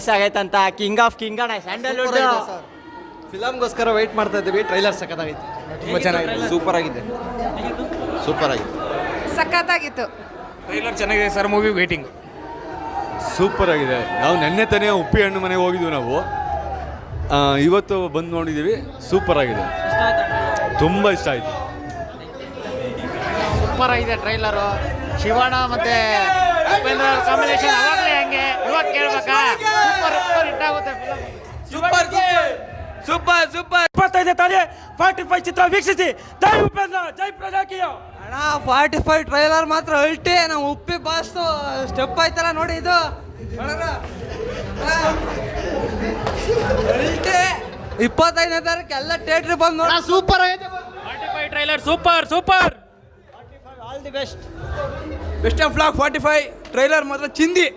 Release ಆಗೈತಂತ king of king ಅಣ್ಣ Sandalwood ಫಿಲಮ್ಗೋಸ್ಕರ weight ಮಾಡ್ತಾ ಇದ್ದೀವಿ. ಟ್ರೈಲರ್ ಸಖತ್ತಾಗೈತೆ, ತುಂಬ ಚೆನ್ನಾಗಿದೆ, ಸೂಪರ್ ಆಗಿದೆ, ಸೂಪರ್ ಆಗಿದೆ, ಸಖತ್ತಾಗಿತ್ತು. ಟ್ರೈಲರ್ ಚೆನ್ನಾಗಿದೆ ಸರ್. ಮೂವಿ ವೇಟಿಂಗ್ ಸೂಪರ್ ಆಗಿದೆ. ನಾವು ನೆನ್ನೆ ತಾನೇ ಉಪ್ಪಿ ಹಣ್ಣು ಮನೆಗೆ ಹೋಗಿದ್ವಿ ನಾವು, ಇವತ್ತು ಬಂದು ನೋಡಿದ್ದೀವಿ. ಸೂಪರ್ ಆಗಿದೆ, ತುಂಬ ಇಷ್ಟ ಆಯಿತು. ಸೂಪರ್ ಆಗಿದೆ ಟ್ರೈಲರು. ಶಿವಣ್ಣ ಮತ್ತೆ ಉಪೇಂದ್ರ ಕಾಂಬಿನೇಷನ್ ಅವಾಗಲೇ ಹಂಗೆ ಇವಾಗ ಕೇಳ್ಬೇಕಾ? ಸೂಪರ್ ಸೂಪರ್ ಹಿಟ್ ಆಗುತ್ತೆ ಸೂಪರ್ ಸೂಪರ್ ಸೂಪರ್ 25 ತಾನೇ 45 ಚಿತ್ರ ವೀಕ್ಷಿಸಿ. ಜೈ ಉಪೇಂದ್ರ, ಜೈ ಪ್ರಜಾಕೀಯ. ಅಣ್ಣ 45 ಟ್ರೈಲರ್ ಮಾತ್ರ ಅಲ್ಟಿ. ನಾವು ಉಪ್ಪಿ ಬಾಸ್ತು ಸ್ಟೆಪ್ ಆಯ್ತಲ್ಲ ನೋಡಿ, ಇದು ಅಲ್ಟಿ. 25ನೇ ತಾರೀಕು ಎಲ್ಲ ಥಿಯೇಟ್ರಿಗೆ ಬಂದು ನೋಡಿ. ಸೂಪರ್ ಆಗಿದೆ 45 trailer super super. All the best. Best of flag 45 trailer ಮಾತ್ರ ಚಿಂದಿ.